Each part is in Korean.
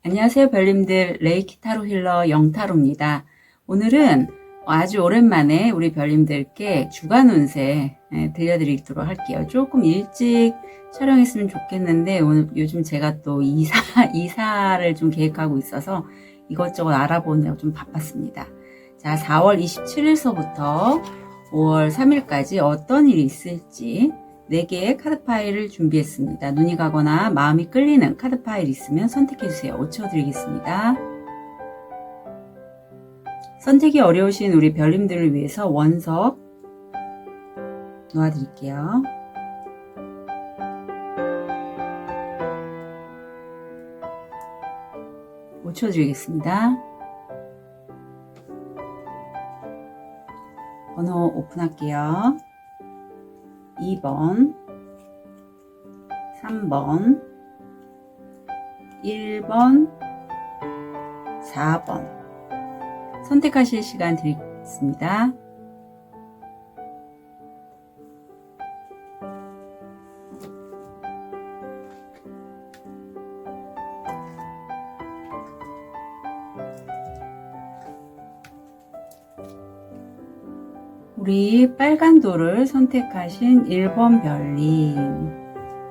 안녕하세요, 별님들. 레이키 타로 힐러 영타로입니다. 오늘은 아주 오랜만에 우리 별님들께 주간 운세 들려드리도록 할게요. 조금 일찍 촬영했으면 좋겠는데 오늘 요즘 제가 또 이사를 좀 계획하고 있어서 이것저것 알아보느라고 좀 바빴습니다. 자, 4월 27일서부터 5월 3일까지 어떤 일이 있을지 4개의 카드 파일을 준비했습니다. 눈이 가거나 마음이 끌리는 카드 파일 있으면 선택해주세요. 5초 드리겠습니다. 선택이 어려우신 우리 별님들을 위해서 원석 놓아드릴게요. (5초) 드리겠습니다. 번호 오픈할게요. 2번, 3번, 1번, 4번 선택하실 시간 드리겠습니다. 우리 빨간 돌을 선택하신 1번 별님,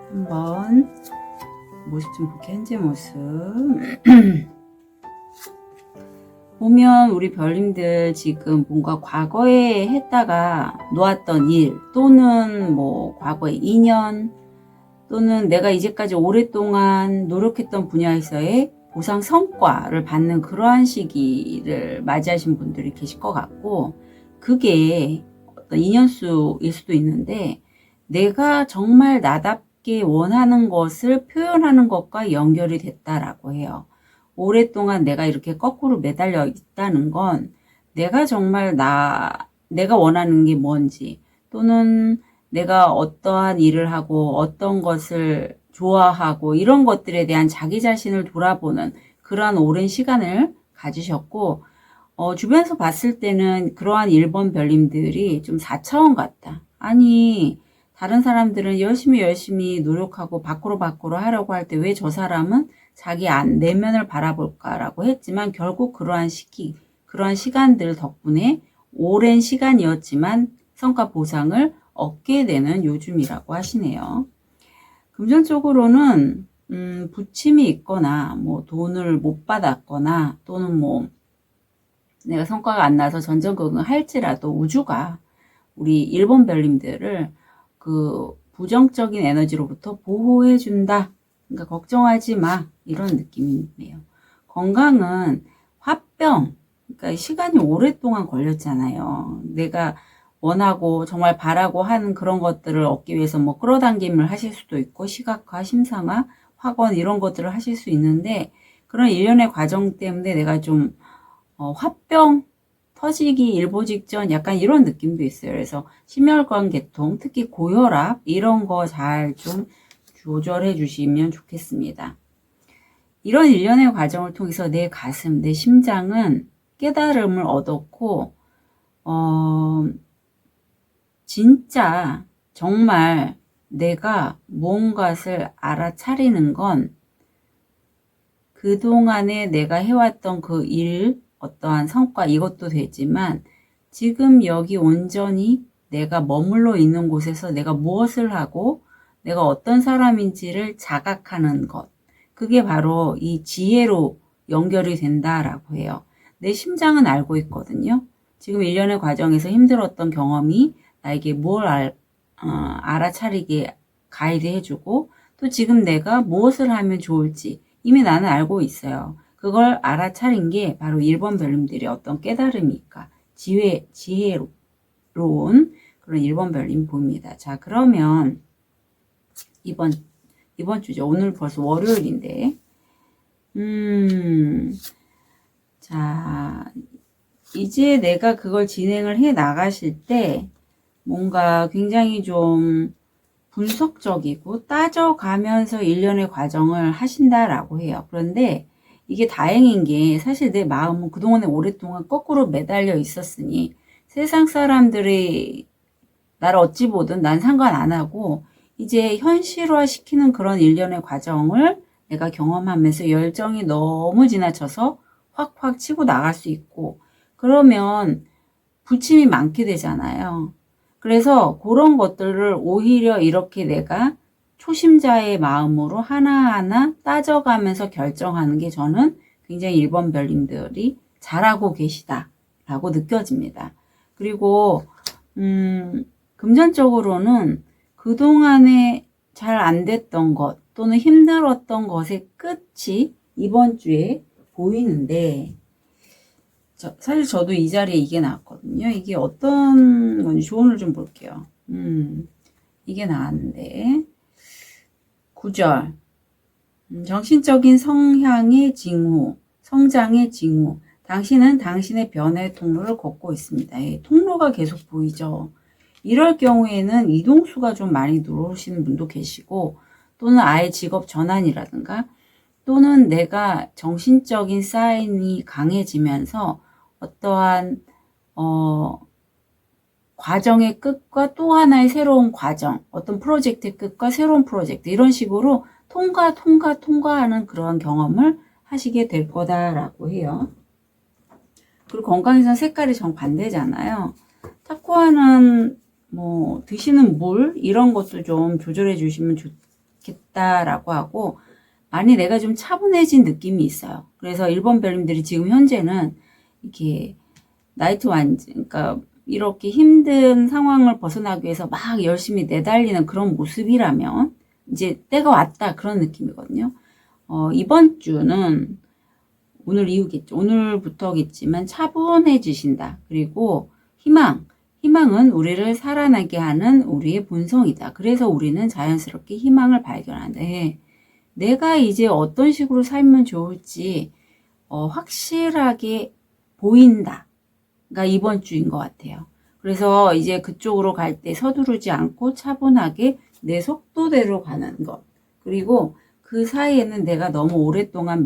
한번 모습 좀 볼게요. 현재 모습 보면 우리 별님들 지금 뭔가 과거에 했다가 놓았던 일, 또는 뭐 과거의 인연, 또는 내가 이제까지 오랫동안 노력했던 분야에서의 보상 성과를 받는 그러한 시기를 맞이하신 분들이 계실 것 같고, 그게 어떤 인연수일 수도 있는데 내가 정말 나답게 원하는 것을 표현하는 것과 연결이 됐다라고 해요. 오랫동안 내가 이렇게 거꾸로 매달려 있다는 건 내가 정말 내가 원하는 게 뭔지, 또는 내가 어떠한 일을 하고 어떤 것을 좋아하고 이런 것들에 대한 자기 자신을 돌아보는 그러한 오랜 시간을 가지셨고, 주변에서 봤을 때는 그러한 1번 별님들이 좀 4차원 같다. 아니, 다른 사람들은 열심히 노력하고 밖으로 하려고 할 때 왜 저 사람은 자기 내면을 바라볼까라고 했지만, 결국 그러한 시간들 덕분에 오랜 시간이었지만 성과 보상을 얻게 되는 요즘이라고 하시네요. 금전적으로는 부침이 있거나 뭐 돈을 못 받았거나, 또는 뭐 내가 성과가 안 나서 전전긍긍 할지라도 우주가 우리 1번 별님들을 그 부정적인 에너지로부터 보호해준다. 그러니까 걱정하지 마. 이런 느낌이네요. 건강은 화병, 그러니까 시간이 오랫동안 걸렸잖아요. 내가 원하고 정말 바라고 하는 그런 것들을 얻기 위해서 뭐 끌어당김을 하실 수도 있고, 시각화, 심상화, 확언 이런 것들을 하실 수 있는데, 그런 일련의 과정 때문에 내가 좀 화병 터지기 일보 직전 약간 이런 느낌도 있어요. 그래서 심혈관 계통, 특히 고혈압 이런 거 잘 좀 조절해 주시면 좋겠습니다. 이런 일련의 과정을 통해서 내 가슴, 내 심장은 깨달음을 얻었고, 진짜 정말 내가 무언가를 알아차리는 건 그동안에 내가 해왔던 그 일, 어떠한 성과 이것도 되지만, 지금 여기 온전히 내가 머물러 있는 곳에서 내가 무엇을 하고 내가 어떤 사람인지를 자각하는 것, 그게 바로 이 지혜로 연결이 된다라고 해요. 내 심장은 알고 있거든요. 지금 1년의 과정에서 힘들었던 경험이 나에게 뭘 알아차리게 가이드 해주고, 또 지금 내가 무엇을 하면 좋을지 이미 나는 알고 있어요. 그걸 알아차린 게 바로 1번 별님들의 어떤 깨달음이니까 지혜로운 그런 1번 별님 보입니다. 자, 그러면 이번 주죠. 오늘 벌써 월요일인데, 자, 이제 내가 그걸 진행을 해 나가실 때 뭔가 굉장히 좀 분석적이고 따져가면서 일련의 과정을 하신다라고 해요. 그런데 이게 다행인 게, 사실 내 마음은 그동안에 오랫동안 거꾸로 매달려 있었으니 세상 사람들이 나를 어찌 보든 난 상관 안 하고 이제 현실화 시키는 그런 일련의 과정을 내가 경험하면서 열정이 너무 지나쳐서 확확 치고 나갈 수 있고, 그러면 부침이 많게 되잖아요. 그래서 그런 것들을 오히려 이렇게 내가 초심자의 마음으로 하나하나 따져가면서 결정하는 게 저는 굉장히 1번 별님들이 잘하고 계시다라고 느껴집니다. 그리고 금전적으로는 그동안에 잘 안 됐던 것 또는 힘들었던 것의 끝이 이번 주에 보이는데, 사실 저도 이 자리에 이게 나왔거든요. 이게 어떤 건지 조언을 좀 볼게요. 이게 나왔는데 9절 정신적인 성향의 징후, 성장의 징후. 당신은 당신의 변화의 통로를 걷고 있습니다. 통로가 계속 보이죠. 이럴 경우에는 이동수가 좀 많이 들어오시는 분도 계시고, 또는 아예 직업 전환이라든가, 또는 내가 정신적인 사인이 강해지면서 어떠한 과정의 끝과 또 하나의 새로운 과정, 어떤 프로젝트의 끝과 새로운 프로젝트, 이런 식으로 통과하는 그러한 경험을 하시게 될 거다라고 해요. 그리고 건강에서는 색깔이 정반대잖아요. 타코아는 뭐 드시는 물 이런 것도 좀 조절해 주시면 좋겠다라고 하고, 많이 내가 좀 차분해진 느낌이 있어요. 그래서 1번 별님들이 지금 현재는 이렇게 나이트 완즈, 그러니까 이렇게 힘든 상황을 벗어나기 위해서 막 열심히 내달리는 그런 모습이라면 이제 때가 왔다, 그런 느낌이거든요. 이번 주는 오늘 이후겠죠. 오늘부터겠지만 차분해지신다. 그리고 희망은 우리를 살아나게 하는 우리의 본성이다. 그래서 우리는 자연스럽게 희망을 발견하는데, 내가 이제 어떤 식으로 살면 좋을지 확실하게 보인다. 가 이번 주인 것 같아요. 그래서 이제 그쪽으로 갈 때 서두르지 않고 차분하게 내 속도대로 가는 것. 그리고 그 사이에는 내가 너무 오랫동안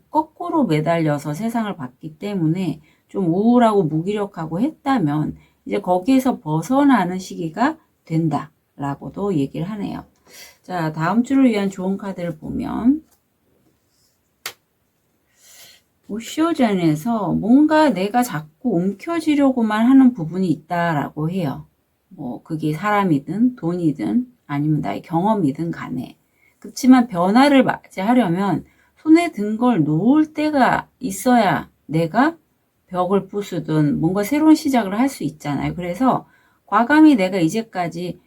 거꾸로 매달려서 세상을 봤기 때문에 좀 우울하고 무기력하고 했다면 이제 거기에서 벗어나는 시기가 된다라고도 얘기를 하네요. 자, 다음 주를 위한 좋은 카드를 보면 오쇼전에서 뭔가 내가 자꾸 움켜쥐려고만 하는 부분이 있다라고 해요. 뭐 그게 사람이든 돈이든 아니면 나의 경험이든 간에. 그렇지만 변화를 맞이하려면 손에 든 걸 놓을 때가 있어야 내가 벽을 부수든 뭔가 새로운 시작을 할 수 있잖아요. 그래서 과감히 내가 이제까지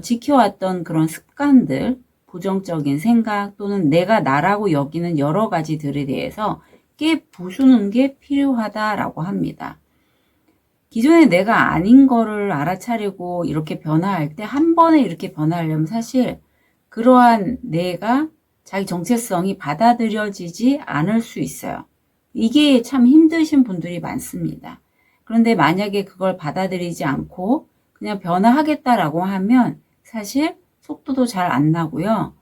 지켜왔던 그런 습관들, 부정적인 생각 또는 내가 나라고 여기는 여러 가지들에 대해서 깨 부수는 게 필요하다라고 합니다. 기존에 내가 아닌 거를 알아차리고 이렇게 변화할 때, 한 번에 이렇게 변화하려면 사실 그러한 내가 자기 정체성이 받아들여지지 않을 수 있어요. 이게 참 힘드신 분들이 많습니다. 그런데 만약에 그걸 받아들이지 않고 그냥 변화하겠다라고 하면 사실 속도도 잘 안 나고요.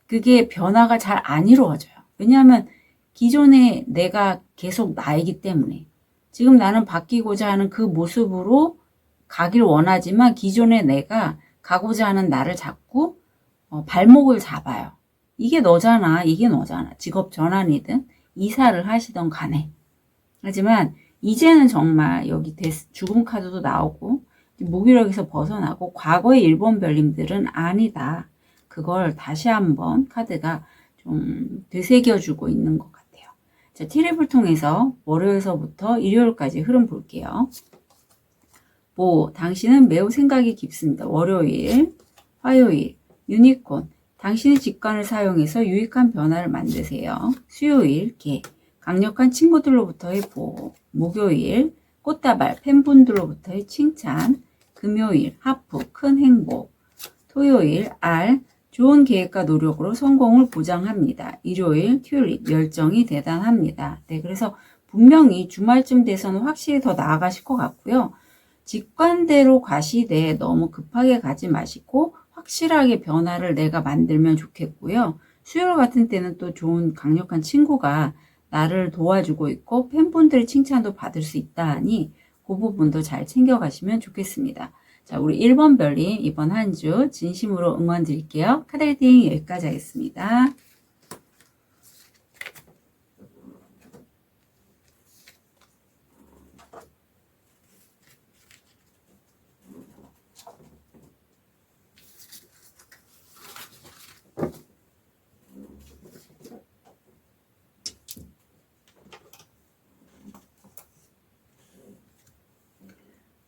그게 변화가 잘 안 이루어져요. 왜냐하면 기존에 내가 계속 나이기 때문에, 지금 나는 바뀌고자 하는 그 모습으로 가길 원하지만 기존에 내가 가고자 하는 나를 자꾸 발목을 잡아요. 이게 너잖아, 이게 너잖아. 직업 전환이든 이사를 하시던 간에. 하지만 이제는 정말 여기 죽음 카드도 나오고 무기력에서 벗어나고, 과거의 1번 별님들은 아니다. 그걸 다시 한번 카드가 좀 되새겨주고 있는 것 같아요. 자, 티랩을 통해서 월요일서부터 일요일까지 흐름 볼게요. 당신은 매우 생각이 깊습니다. 월요일, 화요일, 유니콘, 당신의 직관을 사용해서 유익한 변화를 만드세요. 수요일, 개, 강력한 친구들로부터의 보호. 목요일, 꽃다발, 팬분들로부터의 칭찬. 금요일, 하프, 큰 행복. 토요일, 알, 좋은 계획과 노력으로 성공을 보장합니다. 일요일, 튤립, 열정이 대단합니다. 네, 그래서 분명히 주말쯤 돼서는 확실히 더 나아가실 것 같고요. 직관대로 가시되 너무 급하게 가지 마시고 확실하게 변화를 내가 만들면 좋겠고요. 수요일 같은 때는 또 좋은 강력한 친구가 나를 도와주고 있고 팬분들의 칭찬도 받을 수 있다 하니 그 부분도 잘 챙겨가시면 좋겠습니다. 자, 우리 1번 별님 이번 한 주 진심으로 응원 드릴게요. 카드 리딩 여기까지 하겠습니다.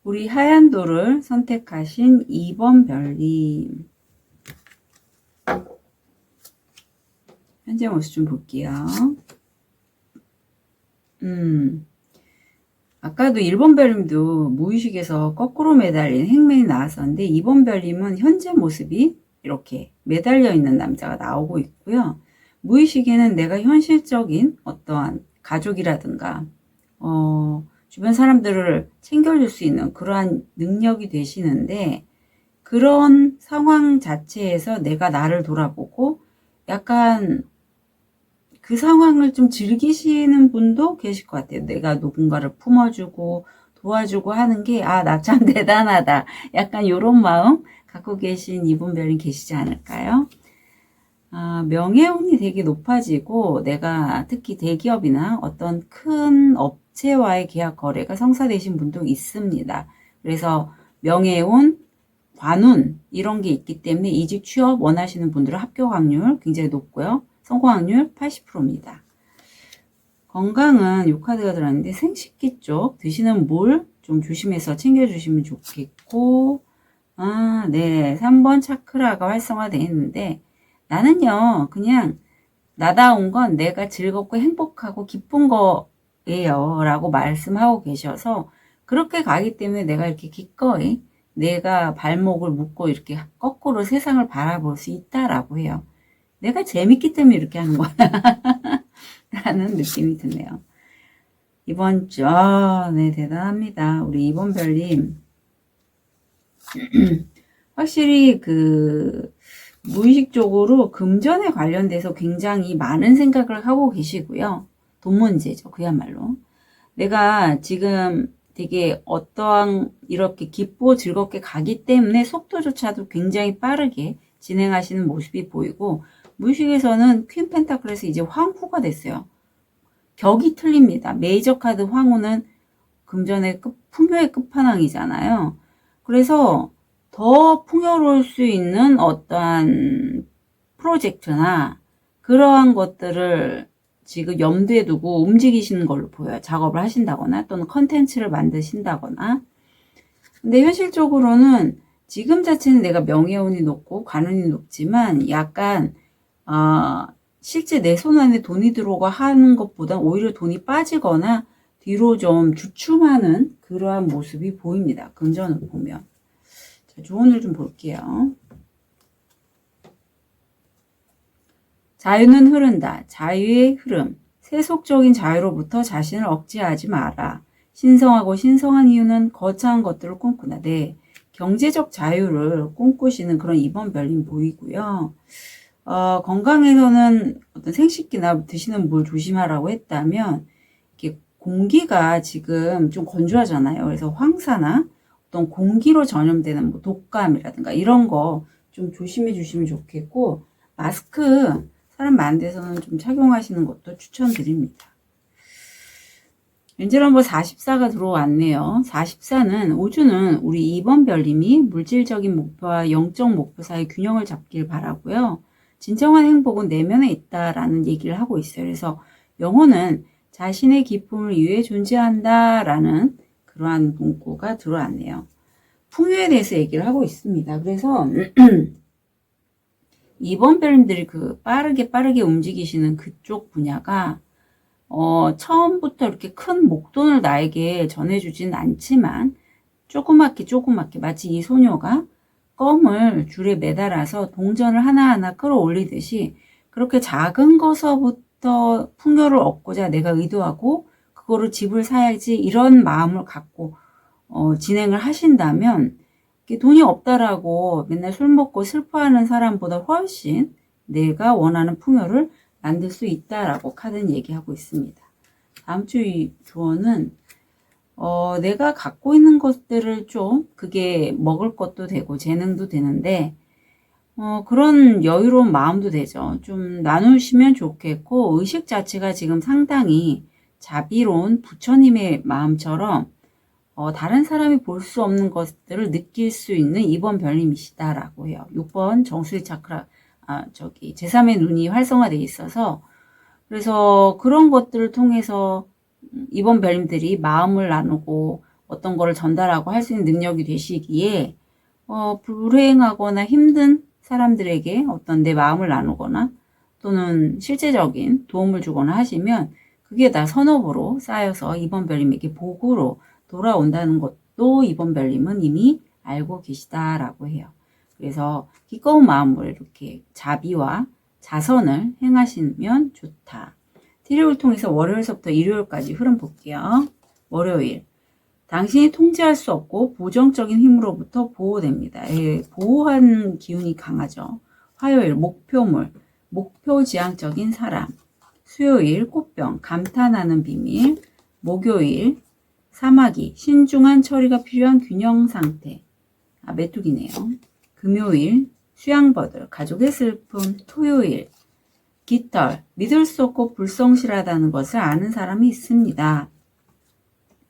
우리 하얀 돌을 선택하신 2번 별님. 현재 모습 좀 볼게요. 아까도 1번 별님도 무의식에서 거꾸로 매달린 행맨이 나왔었는데 2번 별님은 현재 모습이 이렇게 매달려 있는 남자가 나오고 있고요. 무의식에는 내가 현실적인 어떠한 가족이라든가 주변 사람들을 챙겨줄 수 있는 그러한 능력이 되시는데 그런 상황 자체에서 내가 나를 돌아보고 약간 그 상황을 좀 즐기시는 분도 계실 것 같아요. 내가 누군가를 품어주고 도와주고 하는 게 나 참 대단하다. 약간 이런 마음 갖고 계신 2번 별님 계시지 않을까요? 명예운이 되게 높아지고 내가 특히 대기업이나 어떤 큰 업체와의 계약 거래가 성사되신 분도 있습니다. 그래서 명예운, 관운 이런 게 있기 때문에 이직 취업 원하시는 분들은 합격 확률 굉장히 높고요. 성공 확률 80%입니다. 건강은 요 카드가 들어왔는데 생식기 쪽 드시는 물 좀 조심해서 챙겨주시면 좋겠고 네 3번 차크라가 활성화되어 있는데 나는요 그냥 나다운 건 내가 즐겁고 행복하고 기쁜 거예요 라고 말씀하고 계셔서 그렇게 가기 때문에 내가 이렇게 기꺼이 내가 발목을 묶고 이렇게 거꾸로 세상을 바라볼 수 있다라고 해요. 내가 재밌기 때문에 이렇게 하는 거야 라는 느낌이 드네요. 이번 주 네 대단합니다. 우리 2번 별님 확실히 그 무의식적으로 금전에 관련돼서 굉장히 많은 생각을 하고 계시고요. 돈 문제죠. 그야말로. 내가 지금 되게 어떠한 이렇게 기쁘고 즐겁게 가기 때문에 속도조차도 굉장히 빠르게 진행하시는 모습이 보이고 무의식에서는 퀸 펜타클에서 이제 황후가 됐어요. 격이 틀립니다. 메이저 카드 황후는 금전의 풍요의 끝판왕이잖아요. 그래서 더 풍요로울 수 있는 어떠한 프로젝트나 그러한 것들을 지금 염두에 두고 움직이시는 걸로 보여요. 작업을 하신다거나 또는 컨텐츠를 만드신다거나. 근데 현실적으로는 지금 자체는 내가 명예운이 높고 관운이 높지만 약간 실제 내 손 안에 돈이 들어오고 하는 것보다 오히려 돈이 빠지거나 뒤로 좀 주춤하는 그러한 모습이 보입니다. 금전을 보면. 자, 조언을 좀 볼게요. 자유는 흐른다. 자유의 흐름. 세속적인 자유로부터 자신을 억제하지 마라. 신성하고 신성한 이유는 거창한 것들을 꿈꾸다. 네, 경제적 자유를 꿈꾸시는 그런 2번 별님 보이고요. 건강에서는 어떤 생식기나 드시는 물 조심하라고 했다면 이렇게 공기가 지금 좀 건조하잖아요. 그래서 황사나 어떤 공기로 전염되는 뭐 독감이라든가 이런 거 좀 조심해 주시면 좋겠고 마스크 사람 많은 데서는 좀 착용하시는 것도 추천드립니다. 엔젤 넘버 44가 들어왔네요. 44는 우주는 우리 2번 별님이 물질적인 목표와 영적 목표 사이 균형을 잡길 바라고요. 진정한 행복은 내면에 있다라는 얘기를 하고 있어요. 그래서 영혼은 자신의 기쁨을 위해 존재한다라는 그러한 문구가 들어왔네요. 풍요에 대해서 얘기를 하고 있습니다. 그래서 2번 별님들이 그 빠르게 움직이시는 그쪽 분야가 처음부터 이렇게 큰 목돈을 나에게 전해주진 않지만 조그맣게 마치 이 소녀가 껌을 줄에 매달아서 동전을 하나하나 끌어올리듯이 그렇게 작은 것서부터 풍요를 얻고자 내가 의도하고 그거를 집을 사야지 이런 마음을 갖고 진행을 하신다면 돈이 없다라고 맨날 술 먹고 슬퍼하는 사람보다 훨씬 내가 원하는 풍요를 만들 수 있다라고 카드는 얘기하고 있습니다. 다음 주 조언은 내가 갖고 있는 것들을 좀 그게 먹을 것도 되고 재능도 되는데 그런 여유로운 마음도 되죠. 좀 나누시면 좋겠고 의식 자체가 지금 상당히 자비로운 부처님의 마음처럼 다른 사람이 볼 수 없는 것들을 느낄 수 있는 2번 별님이시다라고 해요. 6번 정수리 차크라 제3의 눈이 활성화되어 있어서 그래서 그런 것들을 통해서 2번 별님들이 마음을 나누고 어떤 거를 전달하고 할 수 있는 능력이 되시기에 불행하거나 힘든 사람들에게 어떤 내 마음을 나누거나 또는 실제적인 도움을 주거나 하시면 그게 다 선업으로 쌓여서 2번 별님에게 복으로 돌아온다는 것도 2번 별님은 이미 알고 계시다라고 해요. 그래서 기꺼운 마음으로 이렇게 자비와 자선을 행하시면 좋다. 티리를 통해서 월요일서부터 일요일까지 흐름 볼게요. 월요일. 당신이 통제할 수 없고 부정적인 힘으로부터 보호됩니다. 보호한 기운이 강하죠. 화요일, 목표물, 목표지향적인 사람. 수요일, 꽃병, 감탄하는 비밀. 목요일, 사마귀, 신중한 처리가 필요한 균형 상태. 메뚜기네요. 금요일, 수양버들, 가족의 슬픔. 토요일, 깃털, 믿을 수 없고 불성실하다는 것을 아는 사람이 있습니다.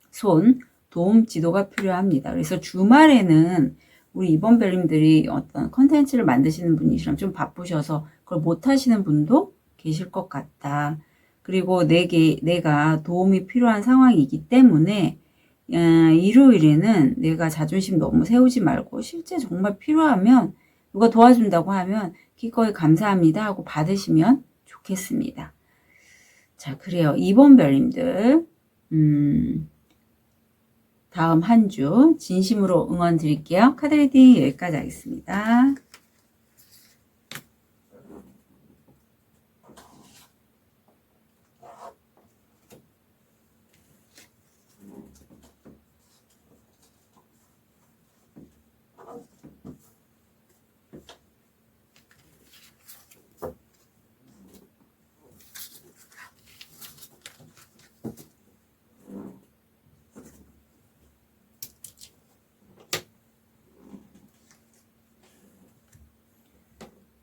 손, 도움, 지도가 필요합니다. 그래서 주말에는 우리 2번 별님들이 어떤 컨텐츠를 만드시는 분이시랑 좀 바쁘셔서 그걸 못하시는 분도 계실 것 같다. 그리고 내가 도움이 필요한 상황이기 때문에 일요일에는 내가 자존심 너무 세우지 말고 실제 정말 필요하면 누가 도와준다고 하면 기꺼이 감사합니다 하고 받으시면 좋겠습니다. 자, 그래요. 2번 별님들 다음 한 주 진심으로 응원 드릴게요. 카드 리딩 여기까지 하겠습니다.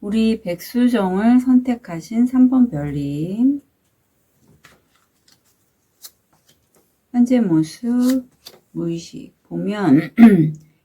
우리 백수정을 선택하신 3번 별님. 현재 모습, 무의식. 보면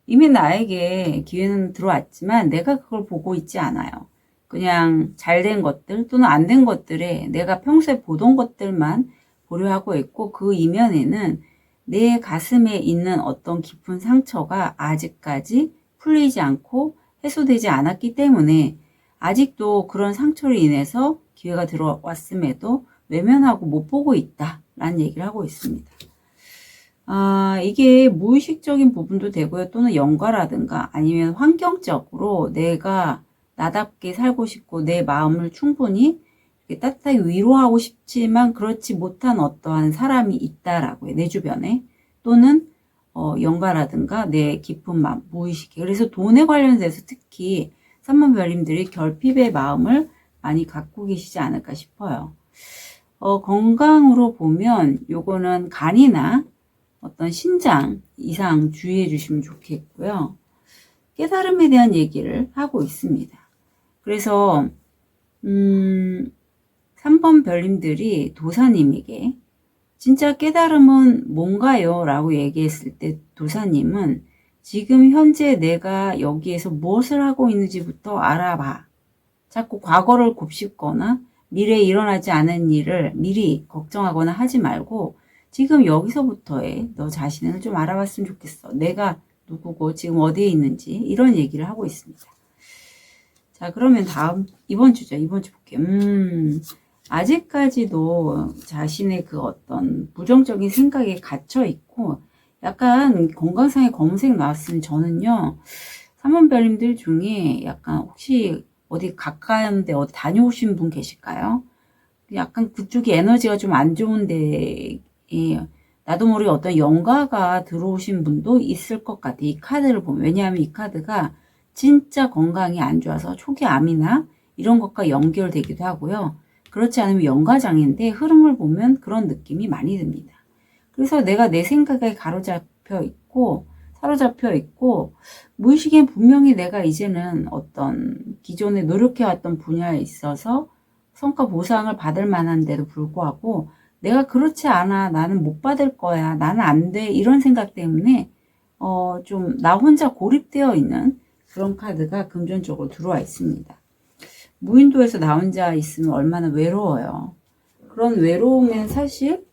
이미 나에게 기회는 들어왔지만 내가 그걸 보고 있지 않아요. 그냥 잘된 것들 또는 안 된 것들에 내가 평소에 보던 것들만 보려 하고 있고 그 이면에는 내 가슴에 있는 어떤 깊은 상처가 아직까지 풀리지 않고 해소되지 않았기 때문에 아직도 그런 상처로 인해서 기회가 들어왔음에도 외면하고 못 보고 있다라는 얘기를 하고 있습니다. 이게 무의식적인 부분도 되고요. 또는 연과라든가 아니면 환경적으로 내가 나답게 살고 싶고 내 마음을 충분히 따뜻하게 위로하고 싶지만 그렇지 못한 어떠한 사람이 있다라고 해요. 내 주변에. 또는 연과라든가 내 깊은 마음, 무의식에. 그래서 돈에 관련돼서 특히 3번 별님들이 결핍의 마음을 많이 갖고 계시지 않을까 싶어요. 건강으로 보면 요거는 간이나 어떤 신장 이상 주의해 주시면 좋겠고요. 깨달음에 대한 얘기를 하고 있습니다. 그래서 3번 별님들이 도사님에게 진짜 깨달음은 뭔가요? 라고 얘기했을 때 도사님은 지금 현재 내가 여기에서 무엇을 하고 있는지부터 알아봐. 자꾸 과거를 곱씹거나 미래에 일어나지 않은 일을 미리 걱정하거나 하지 말고 지금 여기서부터의 너 자신을 좀 알아봤으면 좋겠어. 내가 누구고 지금 어디에 있는지 이런 얘기를 하고 있습니다. 자, 그러면 다음 이번 주죠. 이번 주 볼게요. 아직까지도 자신의 그 어떤 부정적인 생각에 갇혀 있고 약간 건강상의 검색 나왔으면 저는요 3번 별님들 중에 약간 혹시 어디 가까운데 어디 다녀오신 분 계실까요? 약간 그쪽이 에너지가 좀 안 좋은데 나도 모르게 어떤 영가가 들어오신 분도 있을 것 같아. 이 카드를 보면. 왜냐하면 이 카드가 진짜 건강이 안 좋아서 초기 암이나 이런 것과 연결되기도 하고요. 그렇지 않으면 영가장애인데 흐름을 보면 그런 느낌이 많이 듭니다. 그래서 내가 내 생각에 사로잡혀 있고, 무의식엔 분명히 내가 이제는 어떤 기존에 노력해왔던 분야에 있어서 성과 보상을 받을 만한데도 불구하고, 내가 그렇지 않아, 나는 못 받을 거야, 나는 안 돼, 이런 생각 때문에, 좀 나 혼자 고립되어 있는 그런 카드가 금전 쪽으로 들어와 있습니다. 무인도에서 나 혼자 있으면 얼마나 외로워요. 그런 외로움엔 사실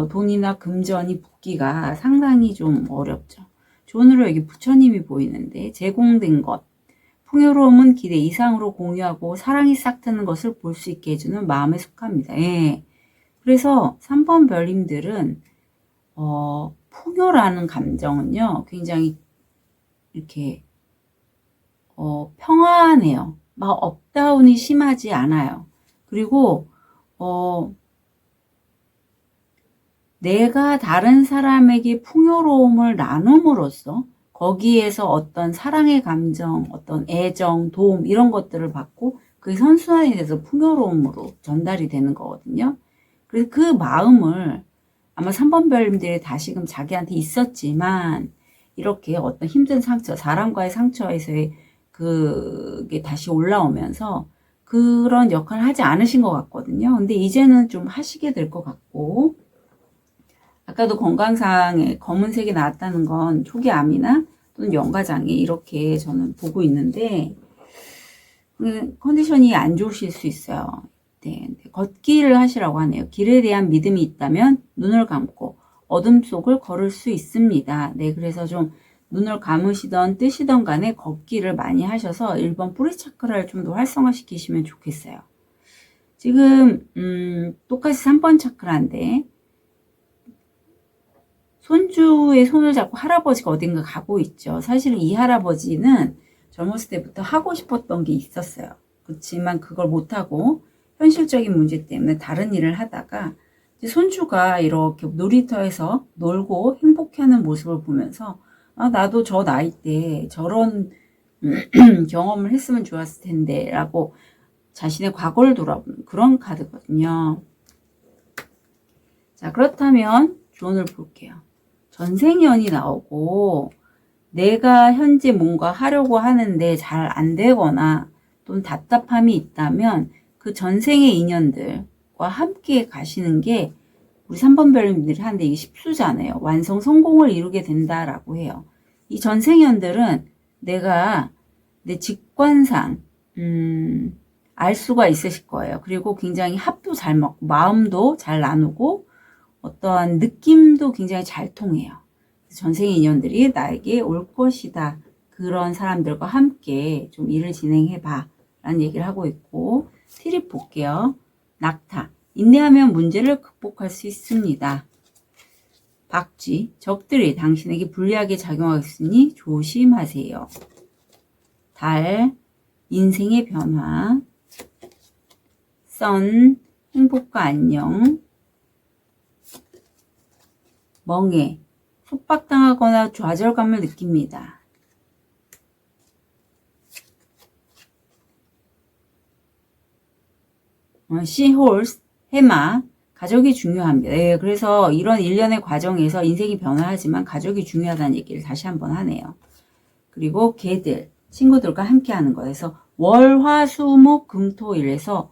돈이나 금전이 붙기가 상당히 좀 어렵죠. 존으로 여기 부처님이 보이는데, 제공된 것, 풍요로움은 기대 이상으로 공유하고 사랑이 싹트는 것을 볼 수 있게 해주는 마음에 속합니다. 예. 그래서 3번 별님들은 풍요라는 감정은요, 굉장히 이렇게 평안해요. 막 업다운이 심하지 않아요. 그리고 내가 다른 사람에게 풍요로움을 나눔으로써 거기에서 어떤 사랑의 감정, 어떤 애정, 도움 이런 것들을 받고 그게 선순환이 돼서 풍요로움으로 전달이 되는 거거든요. 그래서 그 마음을 아마 3번 별님들이 다시금 자기한테 있었지만 이렇게 어떤 힘든 상처, 사람과의 상처에서의 그게 다시 올라오면서 그런 역할을 하지 않으신 것 같거든요. 근데 이제는 좀 하시게 될 것 같고, 아까도 건강상에 검은색이 나왔다는 건 초기암이나 또는 연가장애 이렇게 저는 보고 있는데, 컨디션이 안 좋으실 수 있어요. 네, 걷기를 하시라고 하네요. 길에 대한 믿음이 있다면 눈을 감고 어둠 속을 걸을 수 있습니다. 네, 그래서 좀 눈을 감으시던 뜨시던 간에 걷기를 많이 하셔서 1번 뿌리 차크라를 좀 더 활성화시키시면 좋겠어요. 지금 똑같이 3번 차크라인데 손주의 손을 잡고 할아버지가 어딘가 가고 있죠. 사실은 이 할아버지는 젊었을 때부터 하고 싶었던 게 있었어요. 그렇지만 그걸 못하고 현실적인 문제 때문에 다른 일을 하다가 이제 손주가 이렇게 놀이터에서 놀고 행복해하는 모습을 보면서 아, 나도 저 나이 때 저런 경험을 했으면 좋았을 텐데 라고 자신의 과거를 돌아보는 그런 카드거든요. 자, 그렇다면 조언을 볼게요. 전생연이 나오고 내가 현재 뭔가 하려고 하는데 잘 안 되거나 또는 답답함이 있다면 그 전생의 인연들과 함께 가시는 게 우리 3번 별님들이 하는데 이게 십수잖아요. 완성 성공을 이루게 된다라고 해요. 이 전생연들은 내가 내 직관상 알 수가 있으실 거예요. 그리고 굉장히 합도 잘 맞고 마음도 잘 나누고 어떠한 느낌도 굉장히 잘 통해요. 전생의 인연들이 나에게 올 것이다. 그런 사람들과 함께 좀 일을 진행해봐. 라는 얘기를 하고 있고, 트립 볼게요. 낙타. 인내하면 문제를 극복할 수 있습니다. 박쥐. 적들이 당신에게 불리하게 작용하겠으니 조심하세요. 달. 인생의 변화. 선. 행복과 안녕. 멍해. 속박당하거나 좌절감을 느낍니다. 시홀스, 해마, 가족이 중요합니다. 네, 그래서 이런 일련의 과정에서 인생이 변화하지만 가족이 중요하다는 얘기를 다시 한번 하네요. 그리고 개들, 친구들과 함께하는 거에서 월, 화, 수, 목, 금, 토, 일에서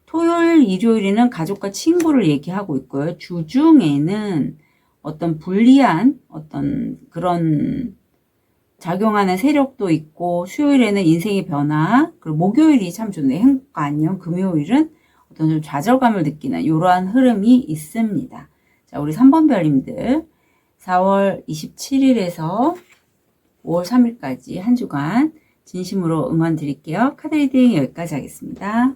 토요일, 일요일에는 가족과 친구를 얘기하고 있고요. 주중에는 어떤 불리한 어떤 그런 작용하는 세력도 있고, 수요일에는 인생의 변화, 그리고 목요일이 참 좋네요. 행복과 안녕. 금요일은 어떤 좀 좌절감을 느끼는 이러한 흐름이 있습니다. 자, 우리 3번 별님들 4월 27일에서 5월 3일까지 한 주간 진심으로 응원 드릴게요. 카드 리딩 여기까지 하겠습니다.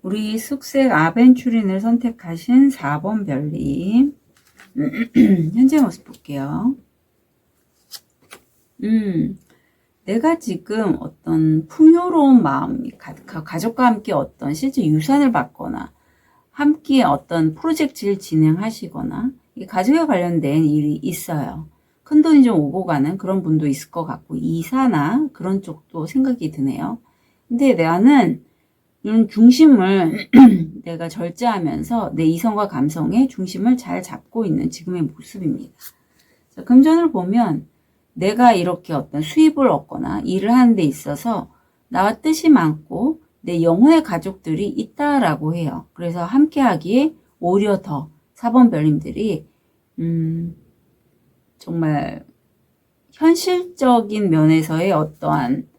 우리 숙색 아벤추린을 선택하신 4번 별님 현재 모습 볼게요. 내가 지금 어떤 풍요로운 마음이 가득하고 가족과 함께 어떤 실제 유산을 받거나 함께 어떤 프로젝트를 진행하시거나 가족에 관련된 일이 있어요. 큰돈이 좀 오고 가는 그런 분도 있을 것 같고 이사나 그런 쪽도 생각이 드네요. 근데 나는 이런 중심을 내가 절제하면서 내 이성과 감성의 중심을 잘 잡고 있는 지금의 모습입니다. 자, 금전을 보면 내가 이렇게 어떤 수입을 얻거나 일을 하는 데 있어서 나와 뜻이 많고 내 영혼의 가족들이 있다라고 해요. 그래서 함께 하기에 오히려 더 4번 별님들이 정말 현실적인 면에서의 어떠한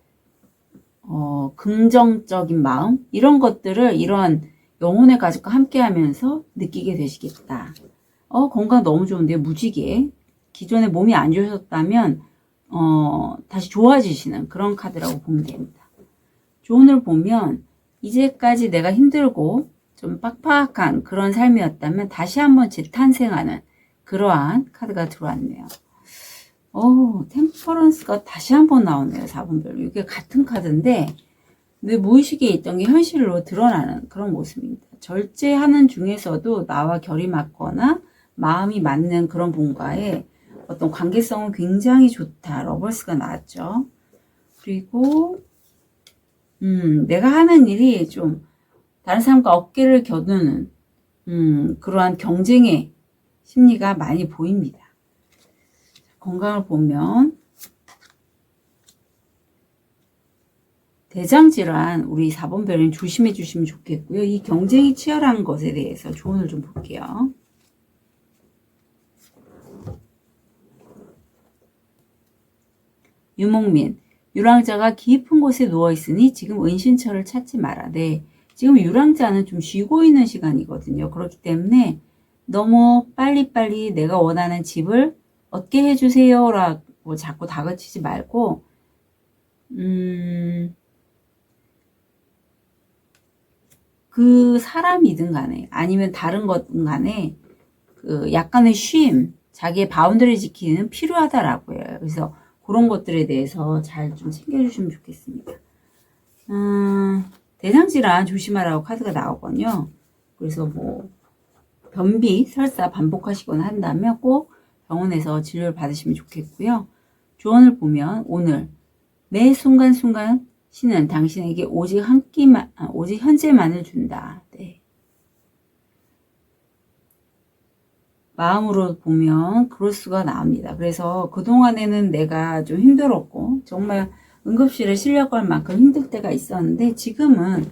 긍정적인 마음 이런 것들을 이런 영혼의 가족과 함께 하면서 느끼게 되시겠다. 건강 너무 좋은데 무지개 기존에 몸이 안 좋으셨다면 다시 좋아지시는 그런 카드라고 보면 됩니다. 조언을 보면 이제까지 내가 힘들고 좀 빡빡한 그런 삶이었다면 다시 한번 재탄생하는 그러한 카드가 들어왔네요. 템퍼런스가 다시 한번 나오네요. 4번별로. 이게 같은 카드인데 내 무의식에 있던 게 현실로 드러나는 그런 모습입니다. 절제하는 중에서도 나와 결이 맞거나 마음이 맞는 그런 분과의 어떤 관계성은 굉장히 좋다. 러버스가 나왔죠. 그리고 내가 하는 일이 좀 다른 사람과 어깨를 겨누는 그러한 경쟁의 심리가 많이 보입니다. 건강을 보면 대장질환 우리 4번 별은 조심해 주시면 좋겠고요. 이 경쟁이 치열한 것에 대해서 조언을 좀 볼게요. 유목민, 유랑자가 깊은 곳에 누워있으니 지금 은신처를 찾지 마라. 네, 지금 유랑자는 좀 쉬고 있는 시간이거든요. 그렇기 때문에 너무 빨리빨리 내가 원하는 집을 얻게 해주세요 라고 자꾸 다그치지 말고 그 사람이든 간에 아니면 다른 것든 간에 그 약간의 쉼, 자기의 바운더리 지키는 필요하다라고 해요. 그래서 그런 것들에 대해서 잘 좀 챙겨주시면 좋겠습니다. 대장질환 조심하라고 카드가 나오거든요. 그래서 뭐 변비, 설사 반복하시거나 한다면 꼭 병원에서 진료를 받으시면 좋겠고요. 조언을 보면 오늘 매 순간순간 신은 당신에게 오직 한 끼만, 오직 현재만을 준다. 네. 마음으로 보면 그럴 수가 나옵니다. 그래서 그동안에는 내가 좀 힘들었고 정말 응급실에 실려갈 만큼 힘들 때가 있었는데 지금은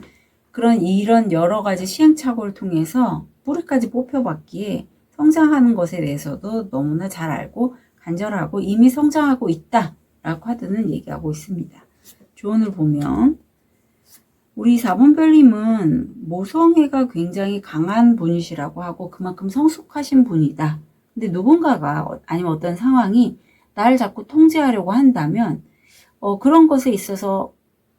이런 여러 가지 시행착오를 통해서 뿌리까지 뽑혀봤기에 성장하는 것에 대해서도 너무나 잘 알고 간절하고 이미 성장하고 있다 라고 카드는 얘기하고 있습니다. 조언을 보면 우리 4번 별님은 모성애가 굉장히 강한 분이시라고 하고 그만큼 성숙하신 분이다. 근데 누군가가 아니면 어떤 상황이 나를 자꾸 통제하려고 한다면 그런 것에 있어서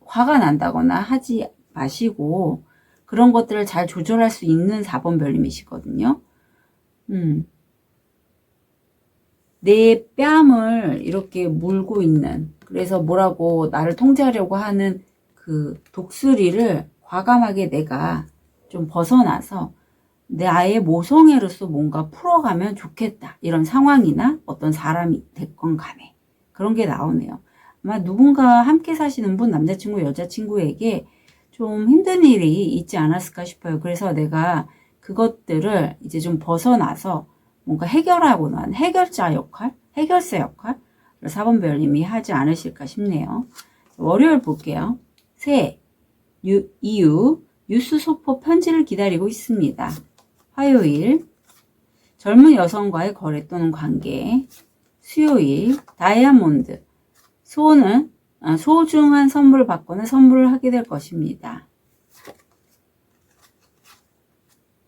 화가 난다거나 하지 마시고 그런 것들을 잘 조절할 수 있는 4번 별님이시거든요. 내 뺨을 이렇게 물고 있는 그래서 뭐라고 나를 통제하려고 하는 그 독수리를 과감하게 내가 좀 벗어나서 나의 모성애로서 뭔가 풀어가면 좋겠다. 이런 상황이나 어떤 사람이 됐건 간에 그런 게 나오네요. 아마 누군가 함께 사시는 분, 남자친구, 여자친구에게 좀 힘든 일이 있지 않았을까 싶어요. 그래서 내가 그것들을 이제 좀 벗어나서 뭔가 해결하고 난 해결자 역할, 해결사 역할을 4번 별님이 하지 않으실까 싶네요. 월요일 볼게요. 새, 이유, 뉴스 소포 편지를 기다리고 있습니다. 화요일, 젊은 여성과의 거래 또는 관계. 수요일, 다이아몬드, 소중한 선물을 받거나 선물을 하게 될 것입니다.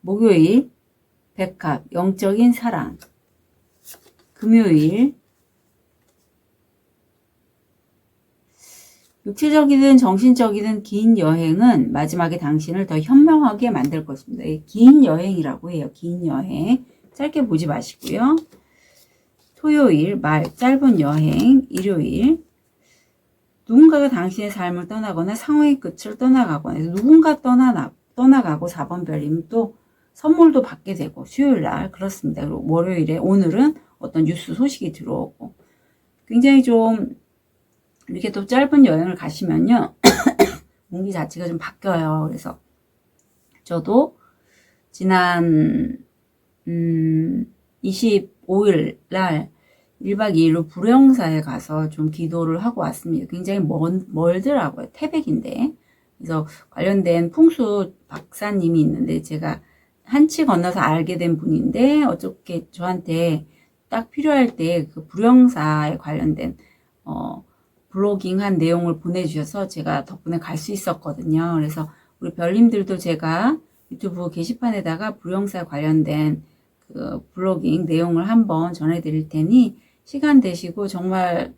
목요일, 백합, 영적인 사랑. 금요일, 육체적이든 정신적이든 긴 여행은 마지막에 당신을 더 현명하게 만들 것입니다. 긴 여행이라고 해요. 긴 여행. 짧게 보지 마시고요. 토요일 말 짧은 여행, 일요일 누군가가 당신의 삶을 떠나거나 상황의 끝을 떠나가거나 누군가 떠나가고 4번 별이면 또 선물도 받게 되고 수요일 날 그렇습니다. 그리고 월요일에 오늘은 어떤 뉴스 소식이 들어오고 굉장히 좀 이렇게 또 짧은 여행을 가시면요. 운기 자체가 좀 바뀌어요. 그래서 저도 지난 25일 날 1박 2일로 불영사에 가서 좀 기도를 하고 왔습니다. 굉장히 멀더라고요. 태백인데. 그래서 관련된 풍수 박사님이 있는데 제가 한치 건너서 알게 된 분인데 어떻게 저한테 딱 필요할 때 그 불영사에 관련된 블로깅한 내용을 보내주셔서 제가 덕분에 갈 수 있었거든요. 그래서 우리 별님들도 제가 유튜브 게시판에다가 불영사 관련된 그 블로깅 내용을 한번 전해드릴 테니 시간 되시고 정말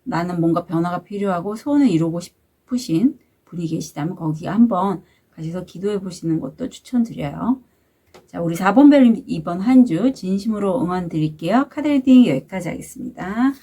나는 뭔가 변화가 필요하고 소원을 이루고 싶으신 분이 계시다면 거기 한번 가셔서 기도해 보시는 것도 추천드려요. 자, 우리 4번 별님 이번 한 주 진심으로 응원 드릴게요. 카드 리딩 여기까지 하겠습니다.